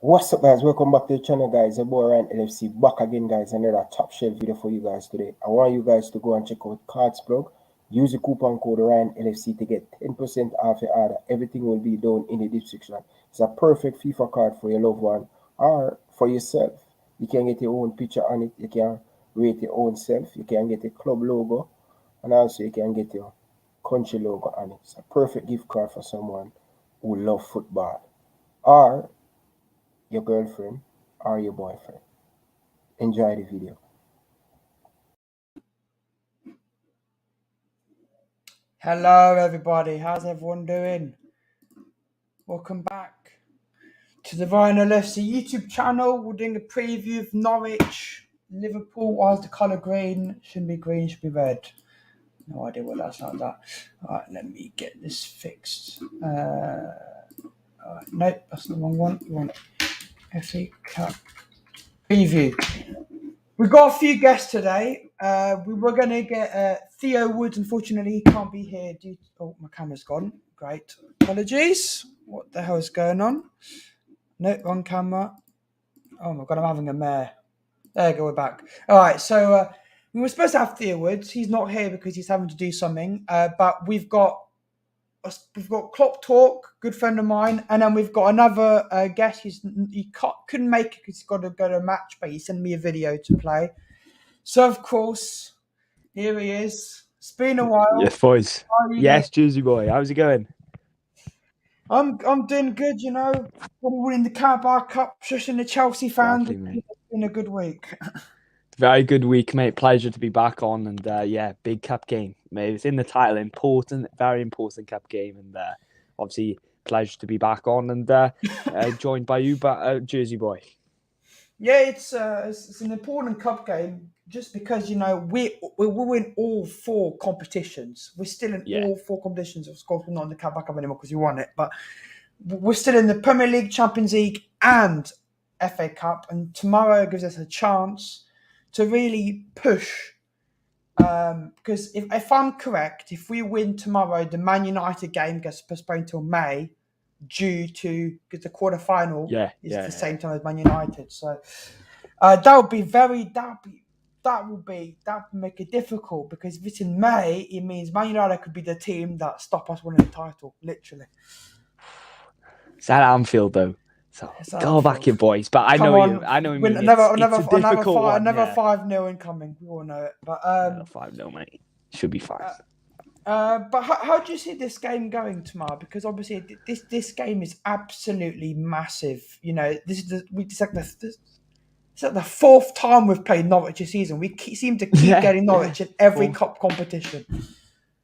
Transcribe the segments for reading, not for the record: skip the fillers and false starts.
What's up, guys? Welcome back to the channel, guys. Your boy Ryan LFC back again, guys. Another top shelf video for you guys today. I want you guys to go and check out Cards Blog. Use the coupon code Ryan LFC to get 10% off your order. Everything will be down in the description. It's a perfect FIFA card for your loved one or for yourself. You can get your own picture on it. You can rate your own self. You can get a club logo, and also you can get your country logo on it. It's a perfect gift card for someone who loves football or your girlfriend or your boyfriend. Enjoy the video. Hello everybody, how's everyone doing? Welcome back to the Ryan LFC YouTube channel. We're doing a preview of Norwich, Liverpool. Why is the colour green? Shouldn't be green, should be red. No idea what that sounds like. Alright, let me get this fixed. Nope, that's the wrong one. We want FA Cup preview. We've got a few guests today. We were going to get Theo Woods. Unfortunately, he can't be here due to... Oh, my camera's gone. Great. Apologies. What the hell is going on? No, wrong camera. Oh, my God, I'm having a mare. There you go, we're back. All right, so we were supposed to have Theo Woods. He's not here because he's having to do something. But we've got Klopp Talk, good friend of mine, and then we've got another guest. He couldn't make it because he's got to go to a match, but he sent me a video to play. So of course, here he is. It's been a while. Yes, boys. Yes, Jersey boy. How's it going? I'm doing good. You know, we're in the Carabao Cup, shushing the Chelsea fans. Exactly, it's been a good week. Very good week, mate. Pleasure to be back on, and yeah, big cup game, mate. It's in the title, important, very important cup game, and obviously pleasure to be back on and joined by you, Jersey boy. Yeah, it's an important cup game just because we win all four competitions. We're still in all four competitions. Of course, we're not in the Carabao Cup anymore because we won it, but we're still in the Premier League, Champions League, and FA Cup. And tomorrow gives us a chance to really push. Because if I'm correct, if we win tomorrow, the Man United game gets postponed till May, due to because the quarterfinal is the same time as Man United. So that would make it difficult, because if it's in May, it means Man United could be the team that stop us winning the title, literally. It's at Anfield though. So go back, your boys. But I know you mean. Another 5-0 incoming. We all know it. But 5-0, mate. Should be fine. But how do you see this game going tomorrow? Because obviously this game is absolutely massive. You know, it's like the fourth time we've played Norwich this season. We seem to keep getting Norwich in every cup competition.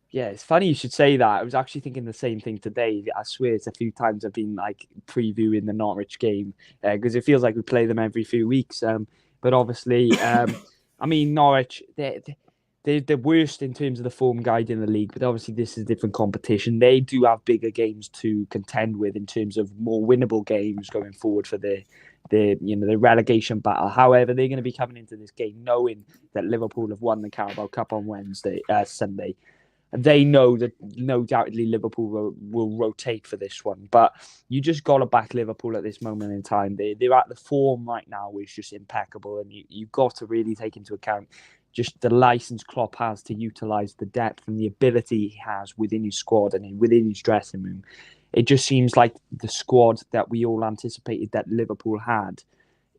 Yeah, it's funny you should say that. I was actually thinking the same thing today. I swear it's a few times I've been like previewing the Norwich game because it feels like we play them every few weeks. But obviously, I mean, Norwich, they're the worst in terms of the form guide in the league, but obviously this is a different competition. They do have bigger games to contend with in terms of more winnable games going forward for the relegation battle. However, they're going to be coming into this game knowing that Liverpool have won the Carabao Cup on Sunday. And they know that no doubtedly Liverpool will rotate for this one. But you just got to back Liverpool at this moment in time. They're at the form right now, which is just impeccable. And you've got to really take into account just the license Klopp has to utilise the depth and the ability he has within his squad and within his dressing room. It just seems like the squad that we all anticipated that Liverpool had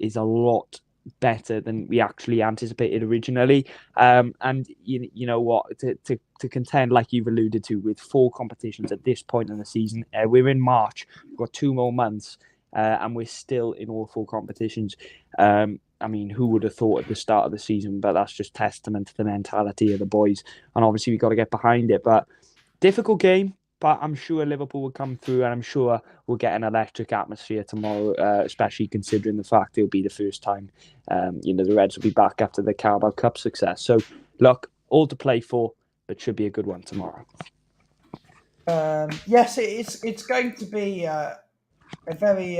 is a lot better than we actually anticipated originally. And you know what, to contend, like you've alluded to, with four competitions at this point in the season, we're in March, we've got 2 more months, and we're still in all four competitions. I mean, who would have thought at the start of the season? But that's just testament to the mentality of the boys, and obviously we've got to get behind it. But difficult game, but I'm sure Liverpool will come through, and I'm sure we'll get an electric atmosphere tomorrow, especially considering the fact it'll be the first time, the Reds will be back after the Carabao Cup success. So, look, all to play for, but should be a good one tomorrow. Yes, it's going to be a very...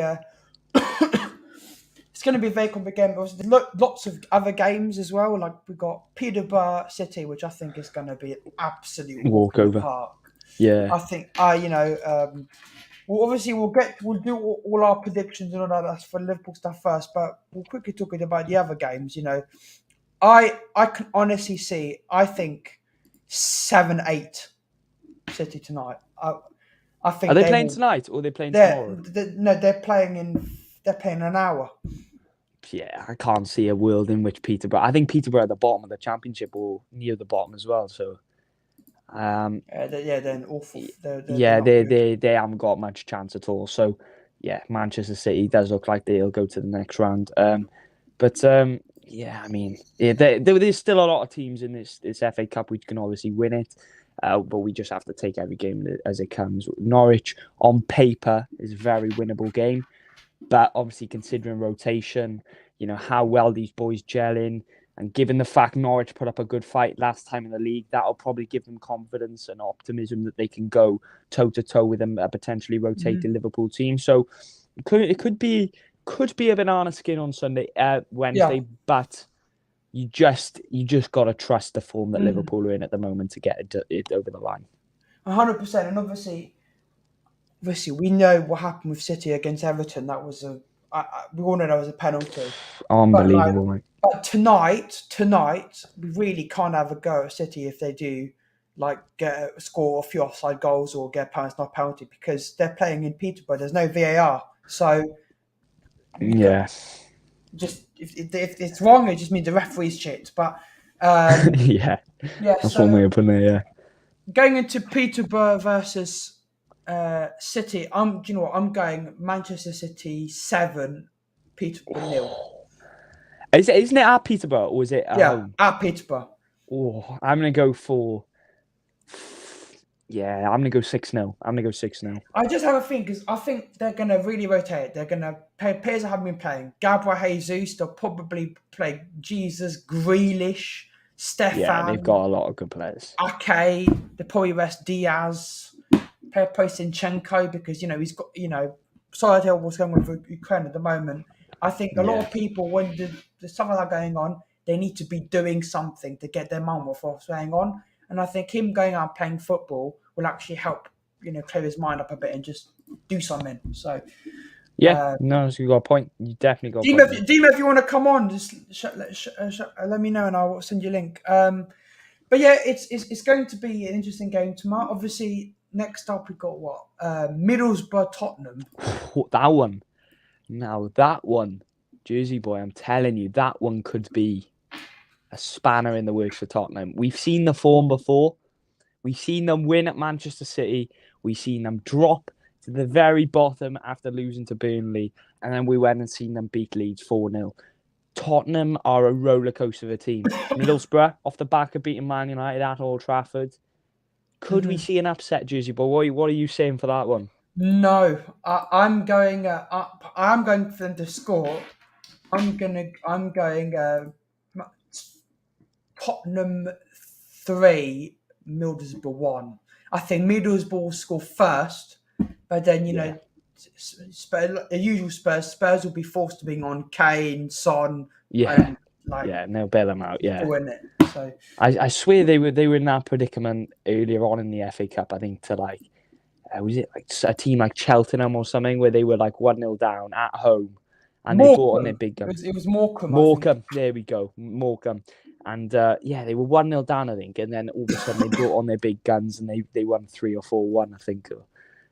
It's going to be a very complex game. There's lots of other games as well. Like we've got Peterborough City, which I think is going to be an absolute walkover park. Yeah, I think Well, obviously we'll do all our predictions and all that for Liverpool stuff first, but we'll quickly talk about the other games. I can honestly see. I think 7-8 City tonight. I think Are they playing tonight or are they playing tomorrow? They're playing an hour. Yeah, I can't see a world in which Peterborough. I think Peterborough are at the bottom of the Championship or near the bottom as well. So, they're an awful. They haven't got much chance at all. So, yeah, Manchester City does look like they'll go to the next round. There's still a lot of teams in this FA Cup which can obviously win it. But we just have to take every game as it comes. Norwich, on paper, is a very winnable game. But obviously, considering rotation, how well these boys gel in, and given the fact Norwich put up a good fight last time in the league, that'll probably give them confidence and optimism that they can go toe-to-toe with a potentially rotated Liverpool team. So it could be a banana skin on Wednesday, but you just got to trust the form that Liverpool are in at the moment to get it over the line. 100%, and obviously, we know what happened with City against Everton. That was we all know that was a penalty. Unbelievable, but tonight, we really can't have a go at City if they do score a few offside goals or get a penalty because they're playing in Peterborough. There's no VAR, so yes. Just if it's wrong, it just means the referee's shit. But that's one way of putting it. Yeah. Going into Peterborough versus City, I'm going Manchester City 7, Peterborough 0. Isn't it at Peterborough or is it at home? At Peterborough. Oh, I'm gonna go for. Yeah, I'm gonna go 6-0. I just have a thing because I think they're gonna really rotate. They're gonna players that haven't been playing. Gabriel Jesus, they'll probably play Jesus, Grealish, Stefan. Yeah, they've got a lot of good players. Okay, they probably rest Diaz, play Zinchenko because he's got sorry to tell what's going on with Ukraine at the moment. I think a lot of people when there's something like that going on, they need to be doing something to get their mind off what's going on. And I think him going out and playing football will actually help, clear his mind up a bit and just do something. So, you got a point. You definitely got a point. Dima, if you want to come on, just let me know and I'll send you a link. But yeah, it's going to be an interesting game tomorrow. Obviously, next up we've got Middlesbrough Tottenham. That one. Now that one, Jersey boy, I'm telling you, that one could be a spanner in the works for Tottenham. We've seen the form before. We've seen them win at Manchester City. We've seen them drop to the very bottom after losing to Burnley. And then we went and seen them beat Leeds 4-0. Tottenham are a rollercoaster of a team. Middlesbrough, off the back of beating Man United at Old Trafford. Could we see an upset, Jersey boy? What are you saying for that one? No, I'm going up. I'm going for them to score. I'm going Tottenham 3, Middlesbrough 1. I think Middlesbrough will score first, but then the usual Spurs will be forced to be on Kane, Son. And they'll bail them out. Yeah, win it. So I swear they were in that predicament earlier on in the FA Cup. I think to was it like a team like Cheltenham or something where they were 1-0 down at home, and they brought on their big guns. It was Morecambe. Morecambe, there we go, Morecambe. And they were 1-0 down, I think, and then all of a sudden they brought on their big guns and they won 3 or 4-1, I think.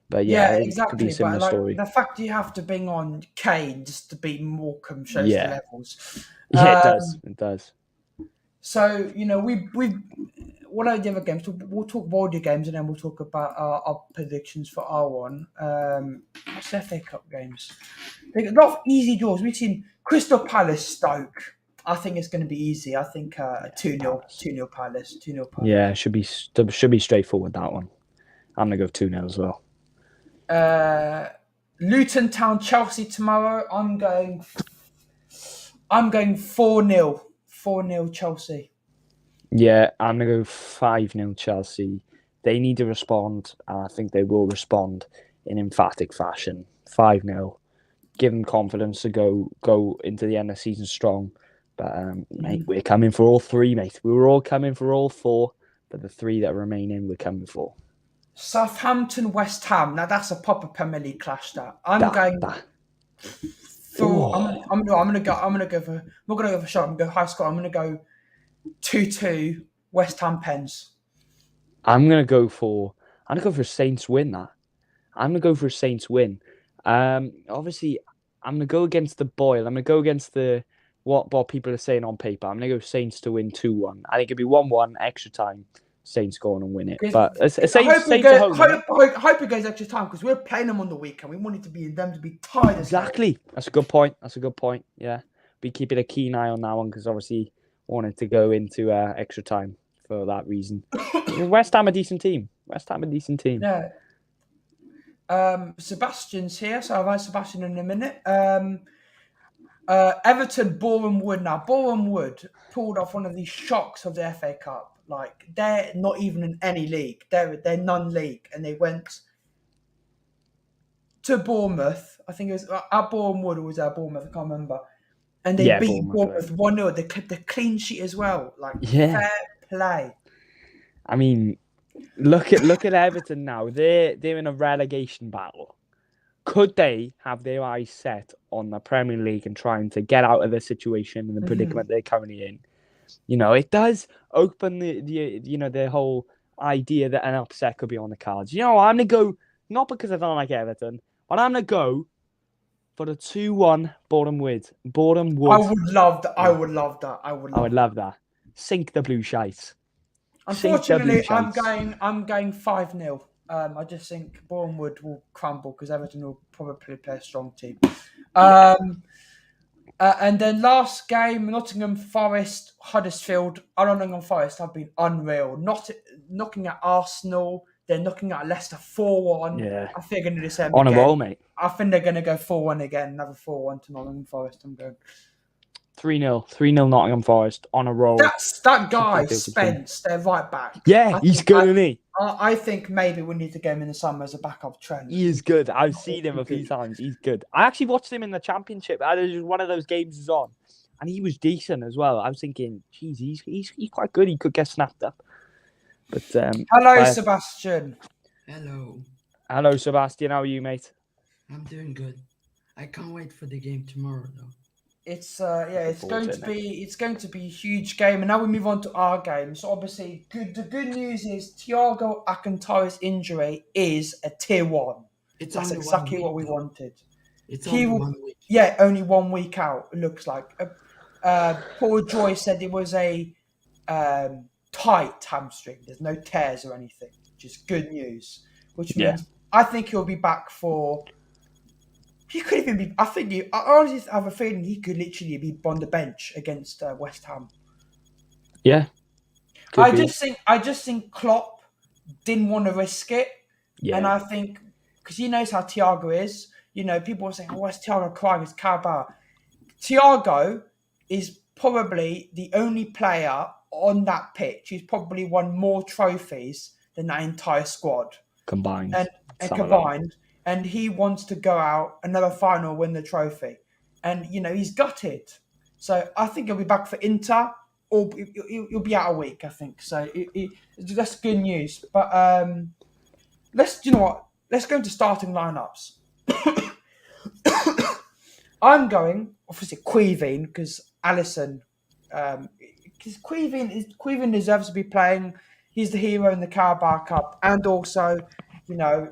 But exactly. It could be a similar story. The fact you have to bring on Kane just to beat Morecambe shows the levels. It does. So we what are the other games? We'll talk about the games and then we'll talk about our predictions for our one. What's the FA Cup games? There's a lot of easy draws. We've seen Crystal Palace, Stoke. I think it's going to be easy. I think 2-0 Palace. Yeah, should be straightforward, that one. I'm going to go 2-0 as well. Luton Town, Chelsea tomorrow. I'm going 4-0. 4-0 Chelsea. Yeah, I'm going to go 5-0 Chelsea. They need to respond, and I think they will respond in emphatic fashion. 5-0. Give them confidence to go into the end of the season strong. But, mate, we're coming for all 3, mate. We were all coming for all 4, but the 3 that remain in, we're coming for. Southampton, West Ham. Now that's a proper Premier League clash. That I'm going. For, I'm gonna go for. I'm not gonna go for shot. I'm gonna go high score. I'm gonna go 2-2 West Ham Pens. I'm gonna go for a Saints win. I'm gonna go for a Saints win. Obviously, I'm gonna go against the Boyle. I'm gonna go against the what people are saying on paper. I'm gonna go Saints to win 2-1. I think it'd be 1-1 extra time. Saints go on and win it. But Saints at home. I hope it goes extra time because we're playing them on the weekend. We want it to be them to be tired. Exactly. That's a good point. Yeah, be keeping a keen eye on that one because obviously wanted to go into extra time for that reason. West Ham a decent team. Yeah. Sebastian's here, so I'll invite Sebastian in a minute. Everton, Boreham Wood. Now, Boreham Wood pulled off one of these shocks of the FA Cup. Like, they're not even in any league. They're non-league. And they went to Bournemouth. I think it was at Boreham Wood or was it at Bournemouth? I can't remember. And they beat Bournemouth 1-0. They kept the clean sheet as well. Like, fair play. I mean, look at Everton now. They're in a relegation battle. Could they have their eyes set on the Premier League and trying to get out of the situation and the predicament they're currently in? You know, it does open the whole idea that an upset could be on the cards. You know, I'm gonna go not because I don't like Everton, but I'm gonna go for the 2-1 Boreham Wood. I would love that. I would love that. Sink the blue shites. Unfortunately, I'm going 5-0. I just think Boreham Wood will crumble because Everton will probably play a strong team. And then last game, Nottingham Forest, Huddersfield. Nottingham Forest have been unreal. Not knocking at Arsenal. They're knocking at Leicester 4-1. Yeah. I think they're going to do the same on again. A roll, mate. I think they're going to go 4-1 again. Another 4-1 to Nottingham Forest. I'm going 3-0 Nottingham Forest on a roll. That guy, Spence, they're right back. Yeah, he's good, isn't he? I think maybe we need to get him in the summer as a backup trend. He is good. I've seen him a few times. He's good. I actually watched him in the Championship. One of those games was on, and he was decent as well. I was thinking, geez, he's quite good. He could get snapped up. But hello, Sebastian. Hello, Sebastian. How are you, mate? I'm doing good. I can't wait for the game tomorrow, though. It's going to be a huge game, and now we move on to our game. So obviously, the good news is Thiago Alcantar's injury is a tier 1. That's exactly what we wanted. It's only 1 week. Yeah, only 1 week out. It looks like. Paul Joy said it was a tight hamstring. There's no tears or anything, which is good news. Which means I think he'll be back for. He could even be. I honestly have a feeling he could literally be on the bench against West Ham. Yeah. I just think Klopp didn't want to risk it, and I think because he knows how Thiago is. You know, people are saying, "Oh, where's Thiago crying? It's Carabao." Thiago is probably the only player on that pitch who's probably won more trophies than that entire squad combined. And he wants to go out another final, win the trophy. And, you know, he's gutted. So I think he'll be back for Inter, or he'll be out a week, I think. So that's good news. But let's go into starting lineups. I'm going, obviously, Queeveen, because Alisson, because Queeveen deserves to be playing. He's the hero in the Carabao Cup. And also, you know,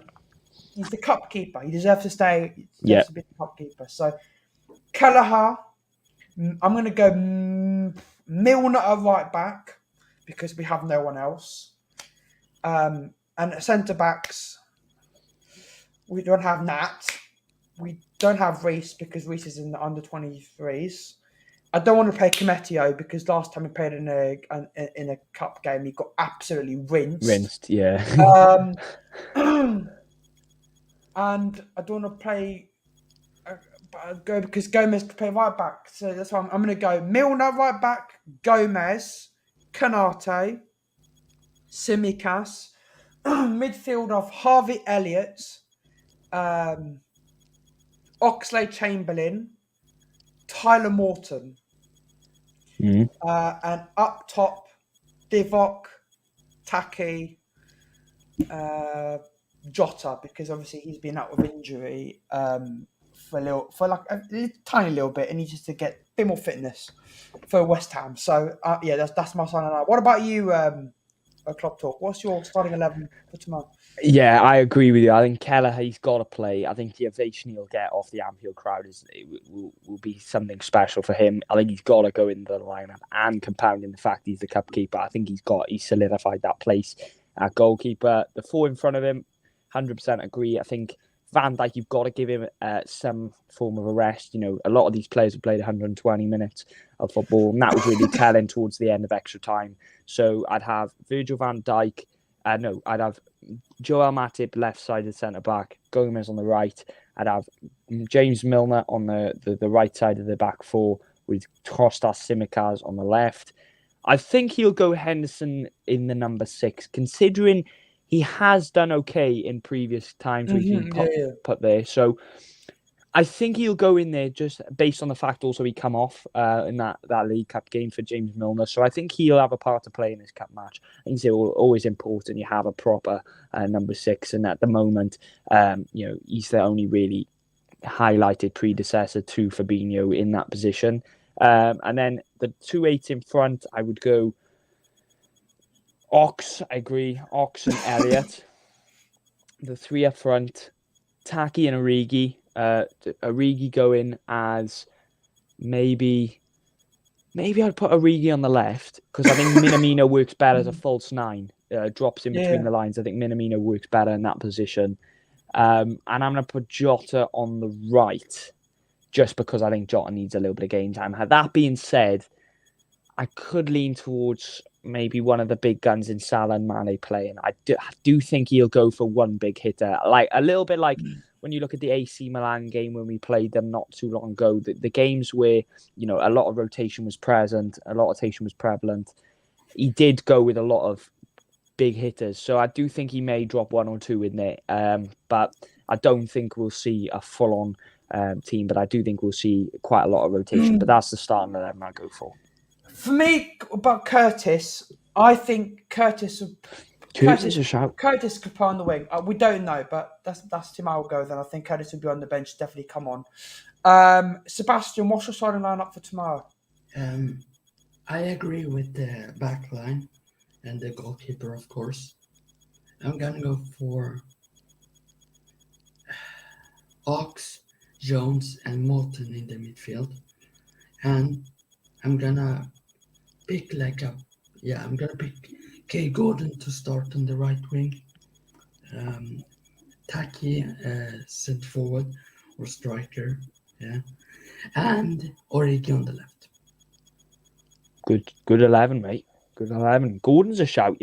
he's the cup keeper. He deserves to stay. He deserves to be the cup keeper. So, Kelleher, I'm going to go Milner at right back because we have no one else. And at centre backs, we don't have Nat. We don't have Reece because Reece is in the under 23s. I don't want to play Kimetio because last time he played in a cup game, he got absolutely rinsed. And I don't want to play because Gomez could play right back. So that's why I'm going to go Milner right back, Gomez, Kanate, Tsimikas, midfield of Harvey Elliott, Oxlade-Chamberlain, Tyler Morton, and up top, Divock, Taki, Jota, because obviously he's been out with injury for like a tiny little bit, and he needs to get a bit more fitness for West Ham. So yeah, that's my sign. What about you, Club Talk? What's your starting 11 for tomorrow? Yeah, I agree with you. I think Kelleher, he's got to play. I think the ovation he'll get off the Anfield crowd will be something special for him. I think he's got to go into the lineup, and compounding the fact he's the cup keeper, I think he's solidified that place at goalkeeper. The four in front of him, 100% agree. I think Van Dijk, you've got to give him some form of a rest. You know, a lot of these players have played 120 minutes of football, and that was really telling towards the end of extra time. So I'd have Virgil van Dijk. I'd have Joel Matip left-sided centre-back, Gomez on the right. I'd have James Milner on the right side of the back four with Kostas Tsimikas on the left. I think he'll go Henderson in the number 6, considering he has done okay in previous times where he's been put there. So I think he'll go in there just based on the fact also he come off in that League Cup game for James Milner. So I think he'll have a part to play in this cup match. I think it's always important you have a proper number 6. And at the moment, he's the only really highlighted predecessor to Fabinho in that position. And then the 2-8 in front, I would go Ox, I agree. Ox and Elliott. The 3 up front, Taki and Origi. Origi going as maybe I'd put Origi on the left because I think Minamino works better as a false 9. Drops in between the lines. I think Minamino works better in that position. And I'm going to put Jota on the right just because I think Jota needs a little bit of game time. That being said, I could lean towards maybe one of the big guns in Salah and Mane playing. I do think he'll go for one big hitter, like a little bit like when you look at the AC Milan game when we played them not too long ago. The games where a lot of rotation was present, a lot of rotation was prevalent. He did go with a lot of big hitters, so I do think he may drop 1 or 2 in there. But I don't think we'll see a full-on team. But I do think we'll see quite a lot of rotation. But that's the starting 11 I go for. For me, about Curtis, I think Curtis is a shout. Curtis could play on the wing. We don't know, but that's Tim I'll go then. I think Curtis will be on the bench. Definitely come on. Sebastian, what's your starting lineup for tomorrow? I agree with the back line and the goalkeeper, of course. I'm gonna go for Ox, Jones, and Morton in the midfield, and I'm gonna pick Kay Gordon to start on the right wing. Taki centre forward or striker, and Origi on the left. Good 11, mate. Good 11. Gordon's a shout,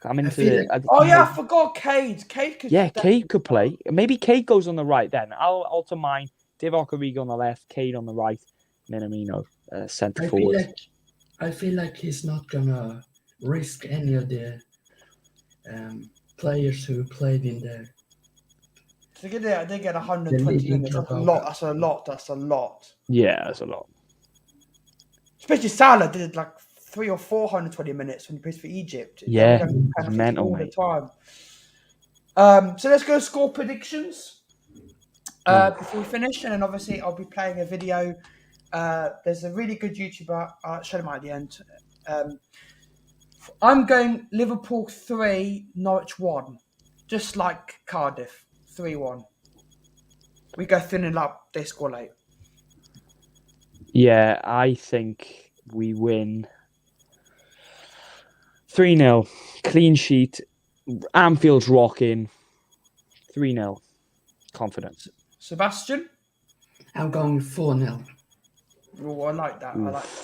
I'm into I forgot Cade. Cade could play. Maybe Cade goes on the right then. I'll alter mine. Divock Origi on the left, Cade on the right, Minamino centre forward. I feel like he's not gonna risk any of the players who played in the. They get 120 minutes. That's a lot. Yeah, that's a lot. Especially Salah did like 300 or 420 minutes when he plays for Egypt. Yeah, it's mental, all mate. the time. So let's go score predictions before we finish, and then obviously I'll be playing a video. There's a really good YouTuber. I'll show him at the end. I'm going Liverpool 3, Norwich 1, just like Cardiff 3-1. We go thinning up. They score late. Yeah, I think we win 3-0. Clean sheet. Anfield's rocking. 3-0. Confidence. Sebastian? I'm going 4-0. Oh, I like that.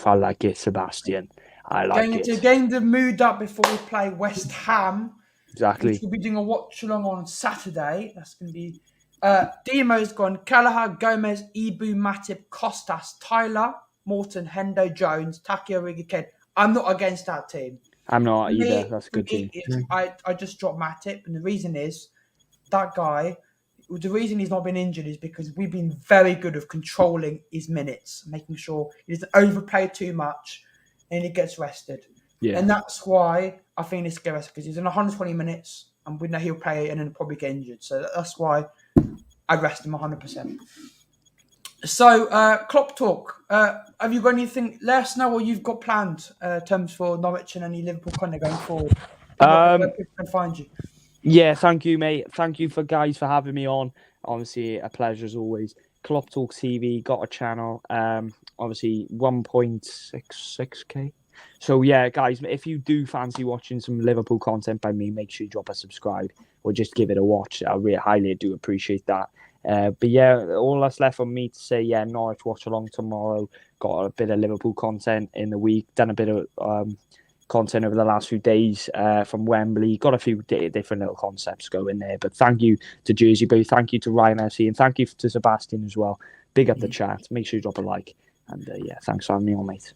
I like it, Sebastian. I like it. Getting the mood up before we play West Ham. Exactly. We'll be doing a watch along on Saturday. That's going to be. Demo's gone. Kelleher, Gomez, Ibu, Matip, Kostas, Tyler, Morton, Hendo, Jones, Taki, Origi, Ked. I'm not against that team. I'm not either. That's a good team. I just dropped Matip, and the reason is that guy. The reason he's not been injured is because we've been very good at controlling his minutes, making sure he doesn't overplay too much and he gets rested. Yeah. And that's why I think this gets rested, because he's in 120 minutes. and we know he'll play and then probably get injured. So that's why I rest him 100%. So, Klopp talk. Have you got anything? Let us know what you've got planned in terms for Norwich and any Liverpool content going forward. Where people can find you. Yeah, thank you, mate. Thank you for having me on. Obviously, a pleasure as always. Klopp Talk TV got a channel. Obviously 1.66k. So yeah, guys, if you do fancy watching some Liverpool content by me, make sure you drop a subscribe or just give it a watch. I really highly do appreciate that. But yeah, all that's left for me to say, yeah, Norwich watch along tomorrow. Got a bit of Liverpool content in the week. Done a bit of content over the last few days from Wembley. Got a few different little concepts going there. But thank you to Jersey Boy, thank you to Ryan FC, and thank you to Sebastian as well. Big up the chat. Make sure you drop a like. And yeah, thanks for having me on, mate.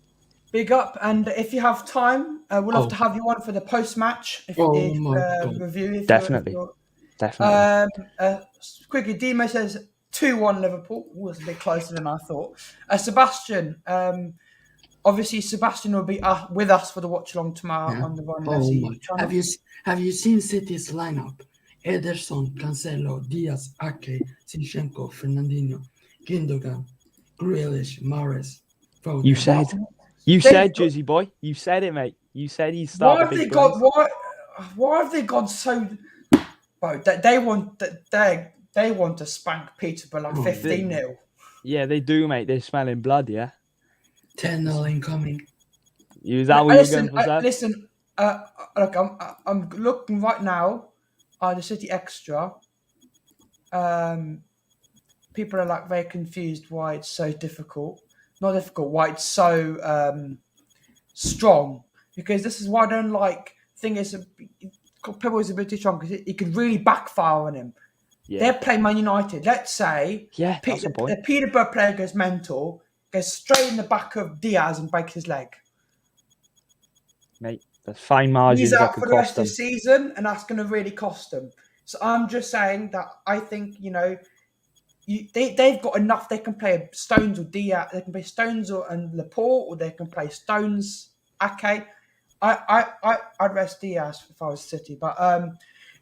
Big up, and if you have time, we'll have to have you on for the post-match review. Definitely. Quickly, Demo says 2-1 Liverpool. Ooh, that's a bit closer than I thought. Sebastian, obviously Sebastian will be with us for the watch along tomorrow on the RYAN LFC channel. Have you seen City's lineup? Ederson, Cancelo, Diaz, Ake, Zinchenko, Fernandinho, Gundogan, Grealish, Mahrez. Foden. You said, Jersey Boy. You said it, mate. You said he's starting. Why have they gone so? Bro, they want to spank Peterborough like 15-0. Yeah, they do, mate. They're smelling blood, yeah. 10-0 incoming. Is that what you're going for, Seb? Listen, look, I'm looking right now at the City Extra. People are like very confused why it's so difficult. Not difficult, why it's so strong. Because this is why I don't like. Thing is, Pebble is a bit too strong because it could really backfire on him. Yeah. They're playing Man United. Let's say that's a point. The Peterborough player goes mental, goes straight in the back of Diaz and breaks his leg. Mate, that's fine margins. He's out for the rest of the season, and that's going to really cost them. So I'm just saying that I think, they've got enough. They can play Stones or Diaz. They can play Stones and Laporte, or they can play Stones, Ake. I'd rest Diaz if I was City. But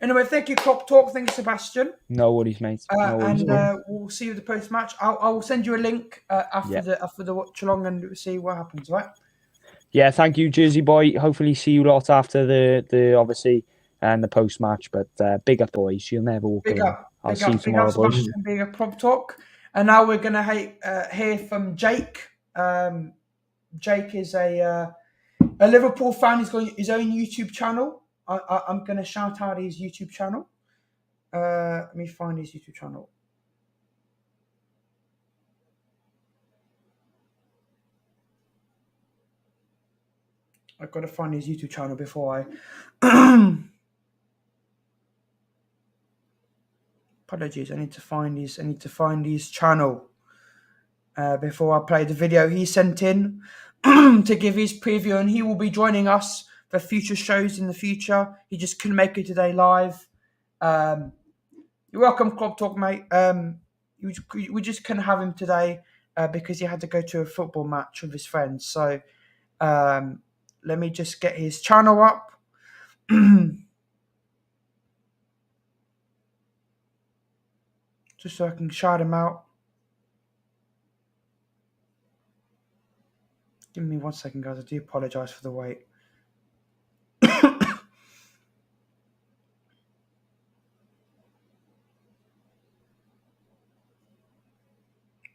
anyway, thank you, Klopp Talk. Thank you, Sebastian. No worries, mate. We'll see you at the post match. I will send you a link after the watch along and see what happens. Right? Yeah, thank you, Jersey Boy. Hopefully, see you lot after the obviously and the post match. But big up, boys. You'll never walk alone. I'll see you tomorrow, boys. Big up, Klopp Talk. And now we're gonna hear from Jake. Jake is a Liverpool fan. He's got his own YouTube channel. I'm going to shout out his YouTube channel. Let me find his YouTube channel. I've got to find his YouTube channel before I... Apologies, I need to find his channel before I play the video he sent in to give his preview, and he will be joining us for future shows in the future. He just couldn't make it today live. You're welcome, Klopp Talk, mate. We just couldn't have him today because he had to go to a football match with his friends. So let me just get his channel up. Just so I can shout him out. Give me 1 second, guys. I do apologise for the wait.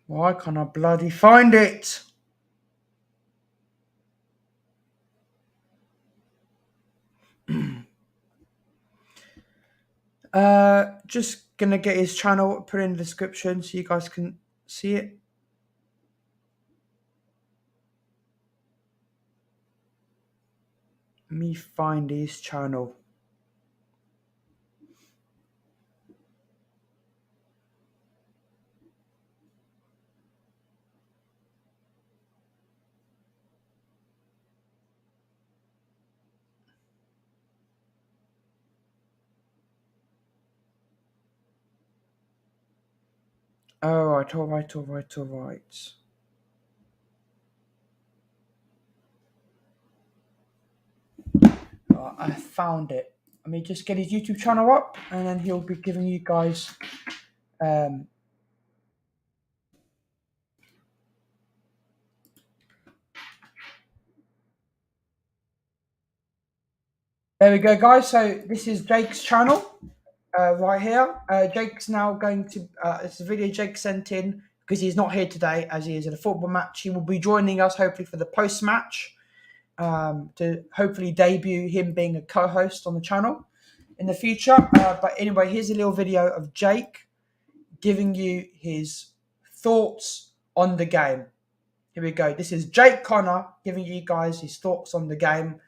Why can't I bloody find it? Just gonna get his channel, put it in the description so you guys can see it. Let me find his channel. All right. I found it. Let me just get his YouTube channel up, and then he'll be giving you guys there we go, guys. So this is Jake's channel right here. Jake's now going to, it's a video Jake sent in because he's not here today as he is at a football match. He will be joining us hopefully for the post-match to hopefully debut him being a co-host on the channel in the future. But anyway, here's a little video of Jake giving you his thoughts on the game. Here we go. This is Jake Connor giving you guys his thoughts on the game.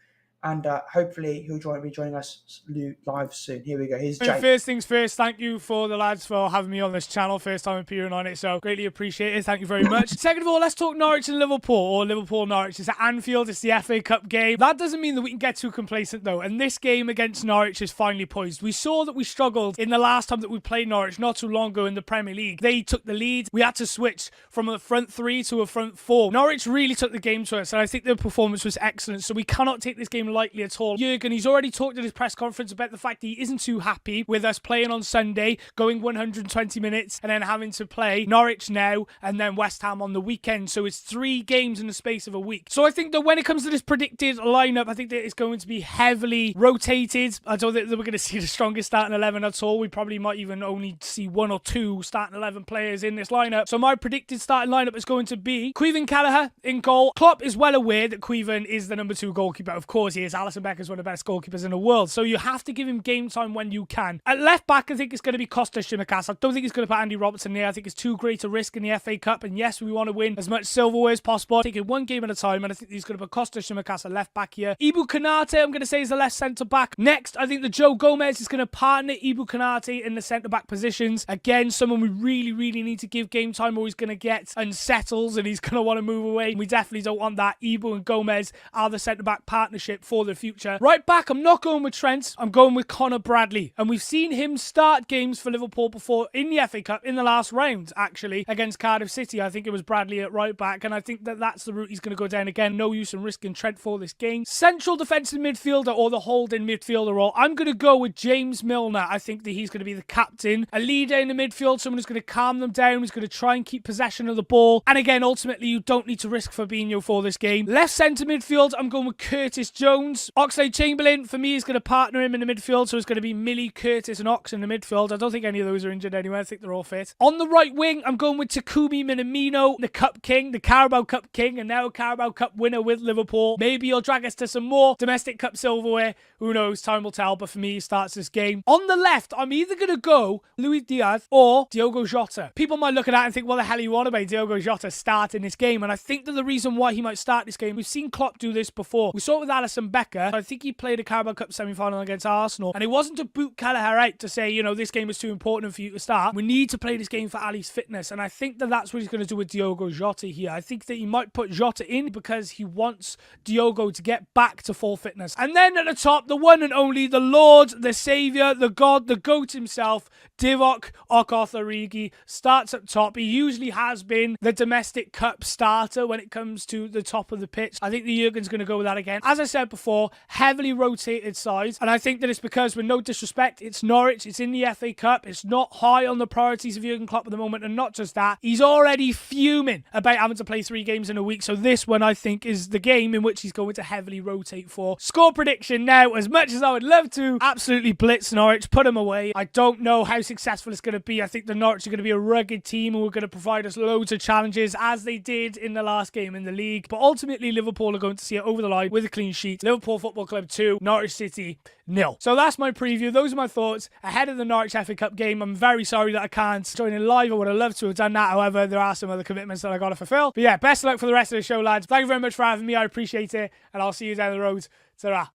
And hopefully he'll be joining us live soon. Here we go. Here's Jake. First things first, thank you for the lads for having me on this channel. First time appearing on it, so greatly appreciate it. Thank you very much. Second of all, let's talk Norwich and Liverpool, or Liverpool-Norwich. It's at Anfield. It's the FA Cup game. That doesn't mean that we can get too complacent, though. And this game against Norwich is finally poised. We saw that we struggled in the last time that we played Norwich not too long ago in the Premier League. They took the lead. We had to switch from a front three to a front four. Norwich really took the game to us, and I think their performance was excellent. So we cannot take this game lightly at all. Jurgen, he's already talked at his press conference about the fact that he isn't too happy with us playing on Sunday, going 120 minutes, and then having to play Norwich now, and then West Ham on the weekend. So it's 3 games in the space of a week. So I think that when it comes to this predicted lineup, I think that it's going to be heavily rotated. I don't think that we're going to see the strongest starting 11 at all. We probably might even only see 1 or 2 starting 11 players in this lineup. So my predicted starting lineup is going to be Caoimhin Kelleher in goal. Klopp is well aware that Caoimhin is the number 2 goalkeeper. Of course he is. Alisson Becker's one of the best goalkeepers in the world, so you have to give him game time when you can. At left back, I think it's going to be Costa Shimikas. I don't think he's going to put Andy Robertson there. I think it's too great a risk in the FA Cup, and yes, we want to win as much silverware as possible, taking one game at a time, and I think he's going to put Costa Shimikas at left back here. Ibu Konate, I'm going to say, is the left centre back. Next, I think that Joe Gomez is going to partner Ibu Konate in the centre back positions. Again, someone we really need to give game time, or he's going to get unsettled and he's going to want to move away. We definitely don't want that. Ibu and Gomez are the centre back partnership for the future. Right back, I'm not going with Trent. I'm going with Connor Bradley. And we've seen him start games for Liverpool before in the FA Cup in the last round, actually, against Cardiff City. I think it was Bradley at right back, and I think that that's the route he's going to go down again. No use in risking Trent for this game. Central defensive midfielder, or the holding midfielder role, I'm going to go with James Milner. I think that he's going to be the captain, a leader in the midfield, someone who's going to calm them down, who's going to try and keep possession of the ball. And again, ultimately, you don't need to risk Fabinho for this game. Left centre midfield, I'm going with Curtis Jones. Oxlade-Chamberlain, for me, is going to partner him in the midfield, so it's going to be Millie, Curtis and Ox in the midfield. I don't think any of those are injured anyway. I think they're all fit. On the right wing, I'm going with Takumi Minamino, the Cup King, the Carabao Cup King, and now Carabao Cup winner with Liverpool. Maybe he'll drag us to some more domestic cup silverware. Who knows? Time will tell, but for me, he starts this game. On the left, I'm either going to go Luis Diaz or Diogo Jota. People might look at that and think, what the hell are you on about Diogo Jota starting this game? And I think that the reason why he might start this game, we've seen Klopp do this before. We saw it with Alisson Becker. I think he played a Carabao Cup semi-final against Arsenal, and it wasn't to boot Kelleher out to say, you know, this game is too important for you to start. We need to play this game for Ali's fitness, and I think that that's what he's going to do with Diogo Jota here. I think that he might put Jota in because he wants Diogo to get back to full fitness. And then at the top, the one and only, the Lord, the Saviour, the God, the GOAT himself, Divock Origi, starts up top. He usually has been the domestic cup starter when it comes to the top of the pitch. I think the Jurgen's going to go with that again. As I said before, heavily rotated sides, and I think that it's because, with no disrespect, it's Norwich, it's in the FA Cup, it's not high on the priorities of Jurgen Klopp at the moment, and not just that, he's already fuming about having to play 3 games in a week, so this one, I think, is the game in which he's going to heavily rotate for. Score prediction now, as much as I would love to absolutely blitz Norwich, put them away, I don't know how successful it's going to be. I think the Norwich are going to be a rugged team who are going to provide us loads of challenges, as they did in the last game in the league, but ultimately Liverpool are going to see it over the line with a clean sheet. Liverpool Football Club 2, Norwich City 0. So that's my preview. Those are my thoughts ahead of the Norwich FA Cup game. I'm very sorry that I can't join in live. I would have loved to have done that. However, there are some other commitments that I got to fulfill. But yeah, best of luck for the rest of the show, lads. Thank you very much for having me. I appreciate it. And I'll see you down the road. Ta-ra.